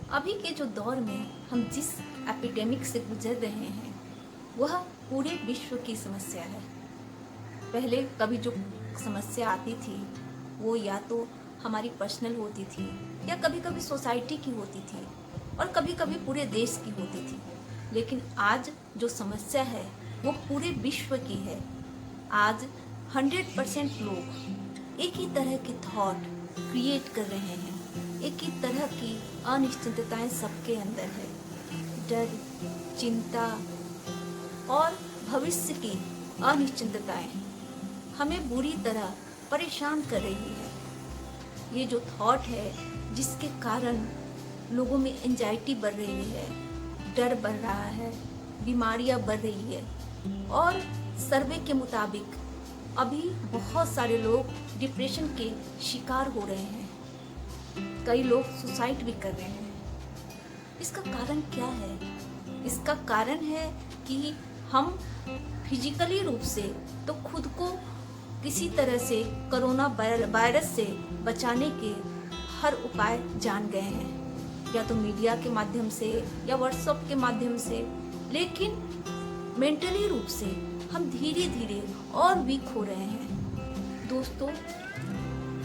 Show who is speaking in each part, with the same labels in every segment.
Speaker 1: अभी के जो दौर में हम जिस एपिडेमिक से गुजर रहे हैं वह पूरे विश्व की समस्या है। पहले कभी जो समस्या आती थी वो या तो हमारी पर्सनल होती थी या कभी कभी सोसाइटी की होती थी और कभी कभी पूरे देश की होती थी, लेकिन आज जो समस्या है वो पूरे विश्व की है। आज 100% लोग एक ही तरह के थॉट क्रिएट कर रहे हैं, एक ही तरह की अनिश्चितताएं सबके अंदर है। डर, चिंता और भविष्य की अनिश्चितताएं हमें बुरी तरह परेशान कर रही है। ये जो थॉट है जिसके कारण लोगों में एंजाइटी बढ़ रही है, डर बढ़ रहा है, बीमारियां बढ़ रही है और सर्वे के मुताबिक अभी बहुत सारे लोग डिप्रेशन के शिकार हो रहे हैं। कई लोग सुसाइड भी कर रहे हैं। इसका कारण क्या है? इसका कारण है कि हम फिजिकली रूप से तो खुद को किसी तरह से कोरोना वायरस से बचाने के हर उपाय जान गए हैं, या तो मीडिया के माध्यम से या व्हाट्सएप के माध्यम से, लेकिन मेंटली रूप से हम धीरे धीरे और वीक हो रहे हैं। दोस्तों,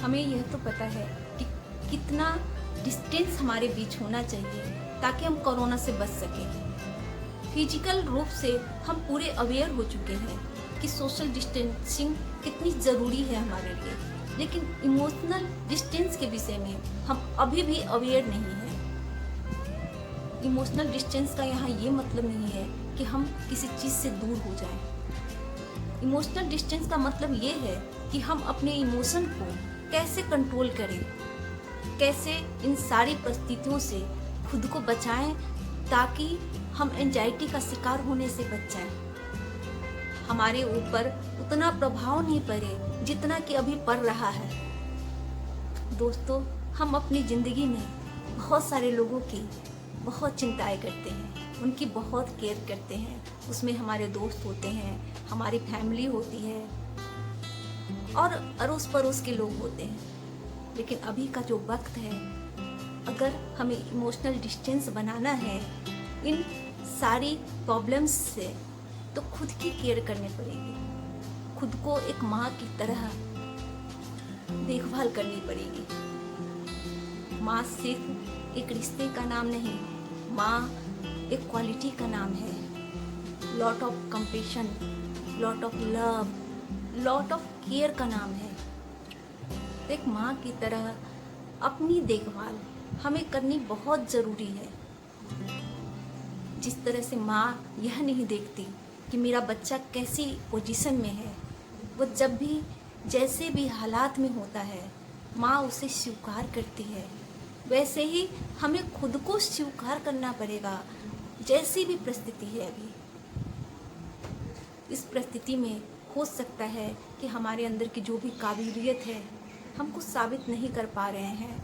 Speaker 1: हमें यह तो पता है कि कितना डिस्टेंस हमारे बीच होना चाहिए ताकि हम कोरोना से बच सकें। फिजिकल रूप से हम पूरे अवेयर हो चुके हैं कि सोशल डिस्टेंसिंग कितनी ज़रूरी है हमारे लिए, लेकिन इमोशनल डिस्टेंस के विषय में हम अभी भी अवेयर नहीं हैं। इमोशनल डिस्टेंस का यहाँ ये मतलब नहीं है कि हम किसी चीज़ से दूर हो जाएं। इमोशनल डिस्टेंस का मतलब ये है कि हम अपने इमोशन को कैसे कंट्रोल करें, कैसे इन सारी परिस्थितियों से खुद को बचाएं ताकि हम एंजाइटी का शिकार होने से बच जाएं। हमारे ऊपर उतना प्रभाव नहीं पड़े जितना कि अभी पड़ रहा है। दोस्तों, हम अपनी ज़िंदगी में बहुत सारे लोगों की बहुत चिंताएं करते हैं, उनकी बहुत केयर करते हैं। उसमें हमारे दोस्त होते हैं, हमारी फैमिली होती है और अड़ोस पड़ोस के लोग होते हैं। लेकिन अभी का जो वक्त है, अगर हमें इमोशनल डिस्टेंस बनाना है इन सारी प्रॉब्लम्स से, तो खुद की केयर करनी पड़ेगी। खुद को एक माँ की तरह देखभाल करनी पड़ेगी। माँ सिर्फ एक रिश्ते का नाम नहीं, माँ एक क्वालिटी का नाम है। Lot of compassion, lot of love, lot of care का नाम है। एक माँ की तरह अपनी देखभाल हमें करनी बहुत ज़रूरी है। जिस तरह से माँ यह नहीं देखती कि मेरा बच्चा कैसी पोजीशन में है, वो जब भी जैसे भी हालात में होता है माँ उसे स्वीकार करती है, वैसे ही हमें खुद को स्वीकार करना पड़ेगा जैसी भी परिस्थिति है। अभी इस परिस्थिति में हो सकता है कि हमारे अंदर की जो भी काबिलियत है हम कुछ साबित नहीं कर पा रहे हैं,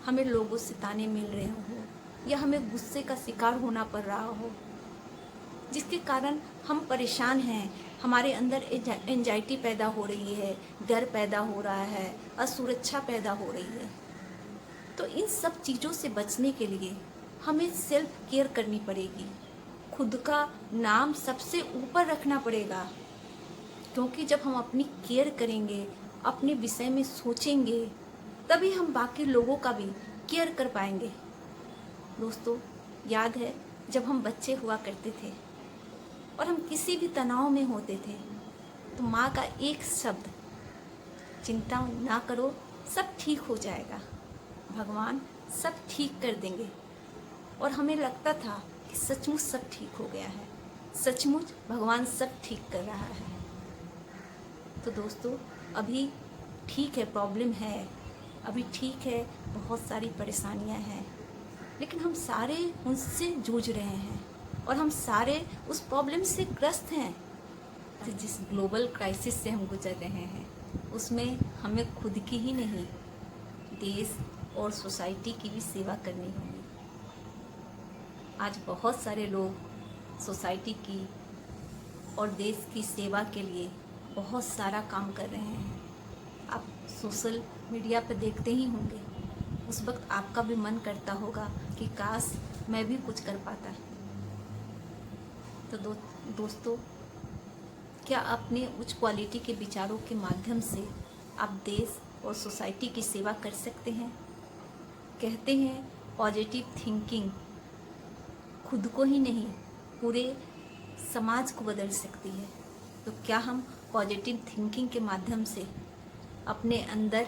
Speaker 1: हमें लोगों से ताने मिल रहे हो या हमें गुस्से का शिकार होना पड़ रहा हो, जिसके कारण हम परेशान हैं। हमारे अंदर एंजाइटी पैदा हो रही है, डर पैदा हो रहा है, असुरक्षा पैदा हो रही है। तो इन सब चीज़ों से बचने के लिए हमें सेल्फ केयर करनी पड़ेगी। खुद का नाम सबसे ऊपर रखना पड़ेगा, क्योंकि जब हम अपनी केयर करेंगे, अपने विषय में सोचेंगे, तभी हम बाकी लोगों का भी केयर कर पाएंगे। दोस्तों, याद है जब हम बच्चे हुआ करते थे और हम किसी भी तनाव में होते थे तो माँ का एक शब्द, चिंता ना करो, सब ठीक हो जाएगा, भगवान सब ठीक कर देंगे, और हमें लगता था कि सचमुच सब ठीक हो गया है, सचमुच भगवान सब ठीक कर रहा है। तो दोस्तों, अभी ठीक है, प्रॉब्लम है, अभी ठीक है, बहुत सारी परेशानियां हैं, लेकिन हम सारे उनसे जूझ रहे हैं और हम सारे उस प्रॉब्लम से ग्रस्त हैं। जिस ग्लोबल क्राइसिस से हम गुजर रहे हैं उसमें हमें खुद की ही नहीं, देश और सोसाइटी की भी सेवा करनी होगी। आज बहुत सारे लोग सोसाइटी की और देश की सेवा के लिए बहुत सारा काम कर रहे हैं। आप सोशल मीडिया पर देखते ही होंगे उस वक्त आपका भी मन करता होगा कि काश मैं भी कुछ कर पाता। तो दोस्तों, क्या अपने उच्च क्वालिटी के विचारों के माध्यम से आप देश और सोसाइटी की सेवा कर सकते हैं? कहते हैं पॉजिटिव थिंकिंग खुद को ही नहीं पूरे समाज को बदल सकती है। तो क्या हम पॉजिटिव थिंकिंग के माध्यम से अपने अंदर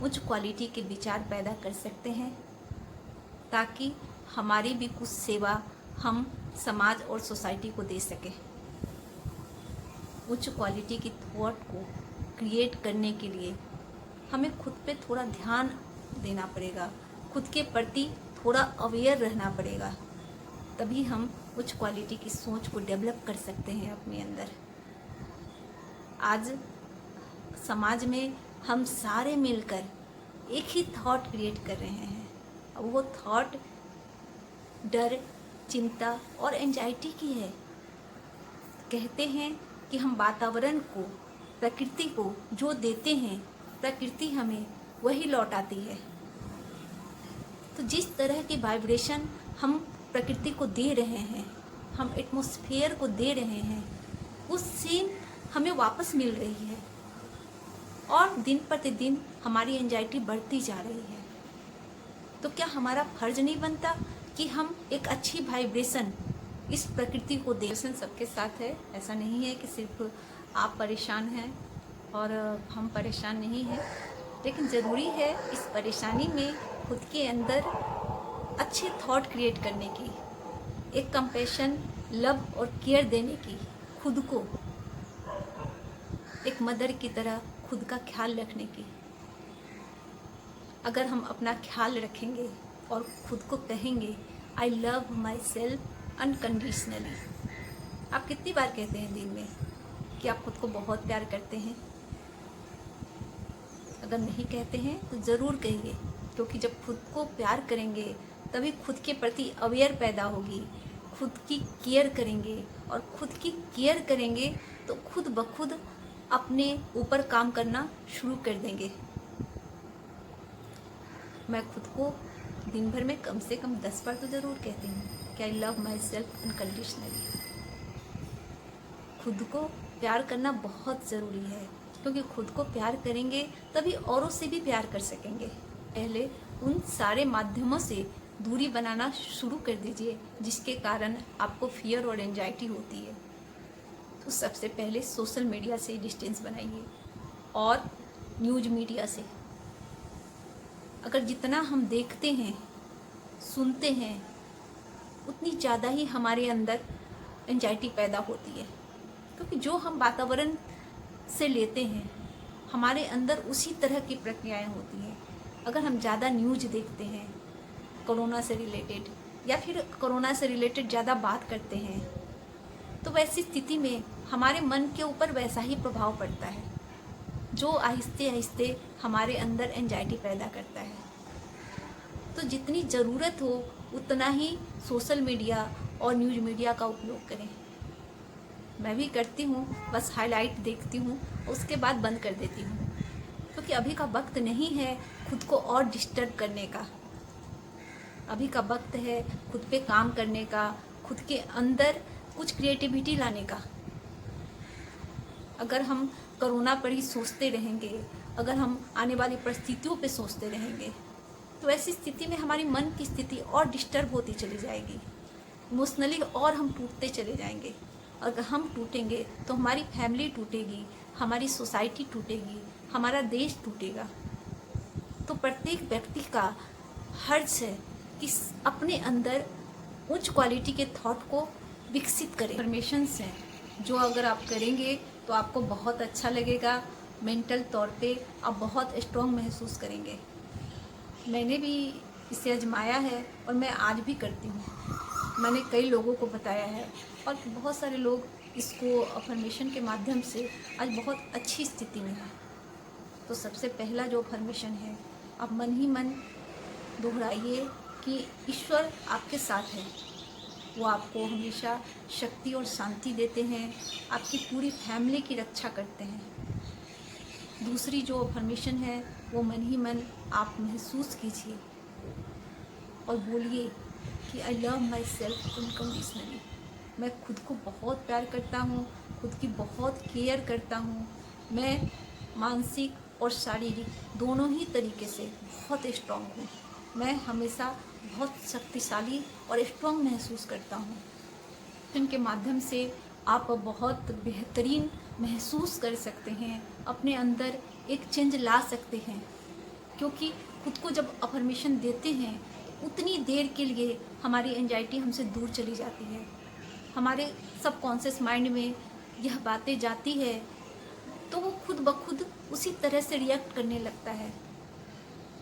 Speaker 1: उच्च क्वालिटी के विचार पैदा कर सकते हैं, ताकि हमारी भी कुछ सेवा हम समाज और सोसाइटी को दे सकें। उच्च क्वालिटी की थॉट को क्रिएट करने के लिए हमें खुद पे थोड़ा ध्यान देना पड़ेगा, खुद के प्रति थोड़ा अवेयर रहना पड़ेगा, तभी हम उच्च क्वालिटी की सोच को डेवलप कर सकते हैं अपने अंदर। आज समाज में हम सारे मिलकर एक ही थॉट क्रिएट कर रहे हैं। अब वो थॉट डर, चिंता और एंजाइटी की है। कहते हैं कि हम वातावरण को, प्रकृति को जो देते हैं, प्रकृति हमें वही लौटाती है। तो जिस तरह की वाइब्रेशन हम प्रकृति को दे रहे हैं, हम एटमॉस्फेयर को दे रहे हैं, उस सेम हमें वापस मिल रही है और दिन प्रतिदिन हमारी एंजाइटी बढ़ती जा रही है। तो क्या हमारा फर्ज नहीं बनता कि हम एक अच्छी वाइब्रेशन इस प्रकृति को दें? सबके साथ है, ऐसा नहीं है कि सिर्फ आप परेशान हैं और हम परेशान नहीं हैं, लेकिन ज़रूरी है इस परेशानी में खुद के अंदर अच्छे थॉट क्रिएट करने की, एक कंपैशन, लव और केयर देने की, खुद को एक मदर की तरह खुद का ख्याल रखने की। अगर हम अपना ख्याल रखेंगे और खुद को कहेंगे I love my self unconditionally. आप कितनी बार कहते हैं दिन में कि आप खुद को बहुत प्यार करते हैं? अगर नहीं कहते हैं तो ज़रूर कहिए, क्योंकि जब खुद को प्यार करेंगे तभी खुद के प्रति अवेयर पैदा होगी, खुद की केयर करेंगे और खुद की केयर करेंगे तो खुद ब खुद अपने ऊपर काम करना शुरू कर देंगे। मैं खुद को दिन भर में कम से कम 10 बार तो ज़रूर कहती हूँ कि I love my self unconditionally. खुद को प्यार करना बहुत ज़रूरी है, क्योंकि खुद को प्यार करेंगे तभी औरों से भी प्यार कर सकेंगे। पहले उन सारे माध्यमों से दूरी बनाना शुरू कर दीजिए जिसके कारण आपको फियर और एंजाइटी होती है। तो सबसे पहले सोशल मीडिया से डिस्टेंस बनाइए और न्यूज़ मीडिया से। अगर जितना हम देखते हैं, सुनते हैं, उतनी ज़्यादा ही हमारे अंदर एंजाइटी पैदा होती है, क्योंकि जो हम वातावरण से लेते हैं हमारे अंदर उसी तरह की प्रक्रियाएं होती हैं। अगर हम ज़्यादा न्यूज़ देखते हैं कोरोना से रिलेटेड, या फिर कोरोना से रिलेटेड ज़्यादा बात करते हैं, तो वैसी स्थिति में हमारे मन के ऊपर वैसा ही प्रभाव पड़ता है जो आहिस्ते आहिस्ते हमारे अंदर एंजाइटी पैदा करता है। तो जितनी ज़रूरत हो उतना ही सोशल मीडिया और न्यूज़ मीडिया का उपयोग करें। मैं भी करती हूँ, बस हाईलाइट देखती हूँ, उसके बाद बंद कर देती हूँ, क्योंकि अभी का वक्त नहीं है खुद को और डिस्टर्ब करने का। अभी का वक्त है खुद पे काम करने का, खुद के अंदर कुछ क्रिएटिविटी लाने का। अगर हम कोरोना पर ही सोचते रहेंगे, अगर हम आने वाली परिस्थितियों पे सोचते रहेंगे, तो ऐसी स्थिति में हमारी मन की स्थिति और डिस्टर्ब होती चली जाएगी, इमोशनली और हम टूटते चले जाएंगे। अगर हम टूटेंगे तो हमारी फैमिली टूटेगी, हमारी सोसाइटी टूटेगी, हमारा देश टूटेगा। तो प्रत्येक व्यक्ति का हर्ज है कि अपने अंदर उच्च क्वालिटी के थॉट को विकसित करें। अफर्मेशंस हैं जो अगर आप करेंगे तो आपको बहुत अच्छा लगेगा, मेंटल तौर पे आप बहुत स्ट्रॉन्ग महसूस करेंगे। मैंने भी इसे आजमाया है और मैं आज भी करती हूँ। मैंने कई लोगों को बताया है और बहुत सारे लोग इसको अफर्मेशन के माध्यम से आज बहुत अच्छी स्थिति में हैं। तो सबसे पहला जो अफर्मेशन है, आप मन ही मन दोहराइए कि ईश्वर आपके साथ है, वो आपको हमेशा शक्ति और शांति देते हैं, आपकी पूरी फैमिली की रक्षा करते हैं। दूसरी जो अफर्मेशन है वो मन ही मन आप महसूस कीजिए और बोलिए कि I love my self unconditionally. मैं खुद को बहुत प्यार करता हूँ, खुद की बहुत केयर करता हूँ। मैं मानसिक और शारीरिक दोनों ही तरीके से बहुत स्ट्रांग हूँ। मैं हमेशा बहुत शक्तिशाली और स्ट्रांग महसूस करता हूँ। इनके माध्यम से आप बहुत बेहतरीन महसूस कर सकते हैं, अपने अंदर एक चेंज ला सकते हैं, क्योंकि खुद को जब अफर्मेशन देते हैं तो उतनी देर के लिए हमारी एंजाइटी हमसे दूर चली जाती है। हमारे सबकॉन्शियस माइंड में यह बातें जाती है तो वो खुद ब खुद उसी तरह से रिएक्ट करने लगता है।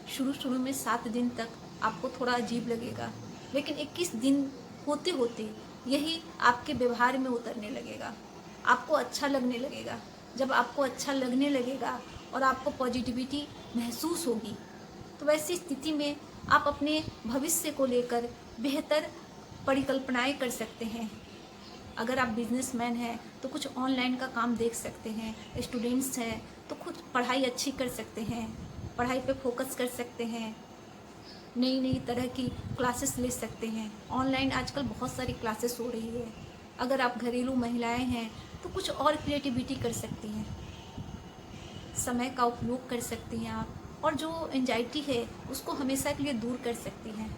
Speaker 1: शुरू में 7 दिन तक आपको थोड़ा अजीब लगेगा, लेकिन 21 दिन होते होते यही आपके व्यवहार में उतरने लगेगा, आपको अच्छा लगने लगेगा। जब आपको अच्छा लगने लगेगा और आपको पॉजिटिविटी महसूस होगी तो वैसी स्थिति में आप अपने भविष्य को लेकर बेहतर परिकल्पनाएं कर सकते हैं। अगर आप बिजनेसमैन हैं तो कुछ ऑनलाइन का काम देख सकते हैं, स्टूडेंट्स हैं तो खुद पढ़ाई अच्छी कर सकते हैं, पढ़ाई पे फोकस कर सकते हैं, नई नई तरह की क्लासेस ले सकते हैं। ऑनलाइन आजकल बहुत सारी क्लासेस हो रही है। अगर आप घरेलू महिलाएं हैं तो कुछ और क्रिएटिविटी कर सकती हैं, समय का उपयोग कर सकती हैं आप, और जो एंजाइटी है उसको हमेशा के लिए दूर कर सकती हैं।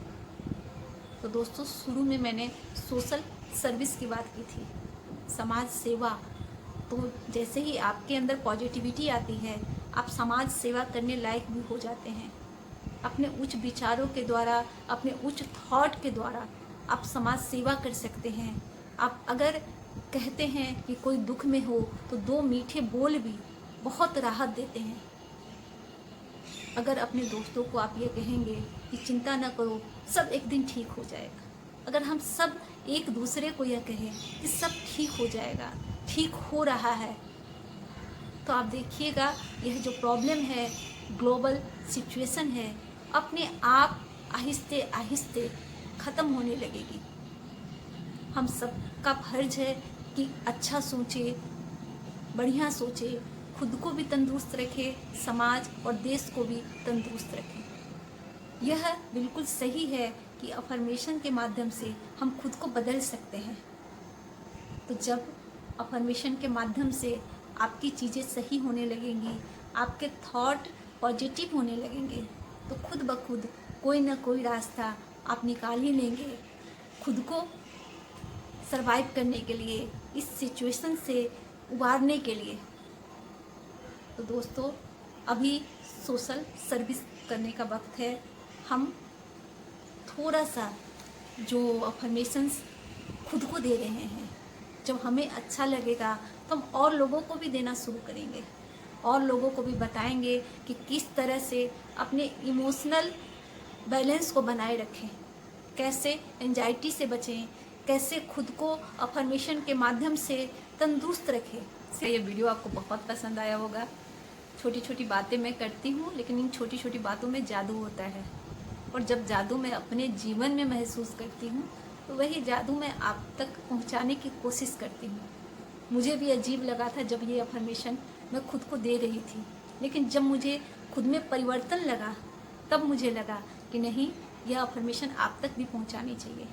Speaker 1: तो दोस्तों, शुरू में मैंने सोशल सर्विस की बात की थी, समाज सेवा। तो जैसे ही आपके अंदर पॉजिटिविटी आती है आप समाज सेवा करने लायक भी हो जाते हैं। अपने उच्च विचारों के द्वारा, अपने उच्च थॉट के द्वारा आप समाज सेवा कर सकते हैं। आप अगर कहते हैं कि कोई दुख में हो तो 2 मीठे बोल भी बहुत राहत देते हैं। अगर अपने दोस्तों को आप ये कहेंगे कि चिंता न करो, सब एक दिन ठीक हो जाएगा, अगर हम सब एक दूसरे को यह कहें कि सब ठीक हो जाएगा, ठीक हो रहा है, तो आप देखिएगा यह जो प्रॉब्लम है, ग्लोबल सिचुएशन है, अपने आप आहिस्ते आहिस्ते ख़त्म होने लगेगी। हम सबका फर्ज है कि अच्छा सोचे, बढ़िया सोचे, खुद को भी तंदुरुस्त रखे, समाज और देश को भी तंदुरुस्त रखे। यह बिल्कुल सही है कि अफर्मेशन के माध्यम से हम खुद को बदल सकते हैं। तो जब अफर्मेशन के माध्यम से आपकी चीज़ें सही होने लगेंगी, आपके थॉट पॉजिटिव होने लगेंगे, तो खुद ब खुद कोई ना कोई रास्ता आप निकाल ही लेंगे खुद को सरवाइव करने के लिए, इस सिचुएशन से उबारने के लिए। तो दोस्तों, अभी सोशल सर्विस करने का वक्त है। हम थोड़ा सा जो अफर्मेशंस खुद को दे रहे हैं, जब हमें अच्छा लगेगा तो हम और लोगों को भी देना शुरू करेंगे, और लोगों को भी बताएंगे कि किस तरह से अपने इमोशनल बैलेंस को बनाए रखें, कैसे एंजाइटी से बचें, कैसे खुद को अफर्मेशन के माध्यम से तंदुरुस्त रखें। ये वीडियो आपको बहुत पसंद आया होगा। छोटी छोटी बातें मैं करती हूँ, लेकिन इन छोटी छोटी बातों में जादू होता है, और जब जादू मैं अपने जीवन में महसूस करती हूँ तो वही जादू मैं आप तक पहुँचाने की कोशिश करती हूँ। मुझे भी अजीब लगा था जब ये अफर्मेशन मैं खुद को दे रही थी, लेकिन जब मुझे खुद में परिवर्तन लगा तब मुझे लगा कि नहीं, यह अफर्मेशन आप तक भी पहुँचानी चाहिए।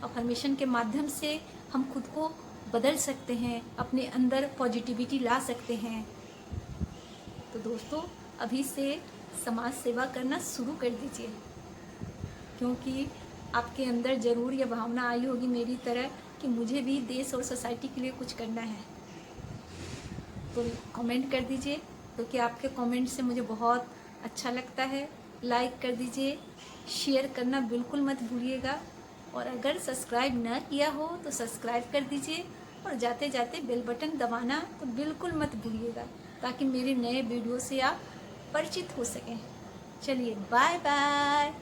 Speaker 1: अफर्मेशन के माध्यम से हम खुद को बदल सकते हैं, अपने अंदर पॉजिटिविटी ला सकते हैं। तो दोस्तों, अभी से समाज सेवा करना शुरू कर दीजिए, क्योंकि आपके अंदर ज़रूर यह भावना आई होगी मेरी तरह कि मुझे भी देश और सोसाइटी के लिए कुछ करना है। तो कमेंट कर दीजिए, क्योंकि आपके कमेंट से मुझे बहुत अच्छा लगता है। लाइक कर दीजिए, शेयर करना बिल्कुल मत भूलिएगा, और अगर सब्सक्राइब न किया हो तो सब्सक्राइब कर दीजिए, और जाते जाते बेल बटन दबाना तो बिल्कुल मत भूलिएगा, ताकि मेरे नए वीडियो से आप परिचित हो सकें। चलिए, बाय बाय।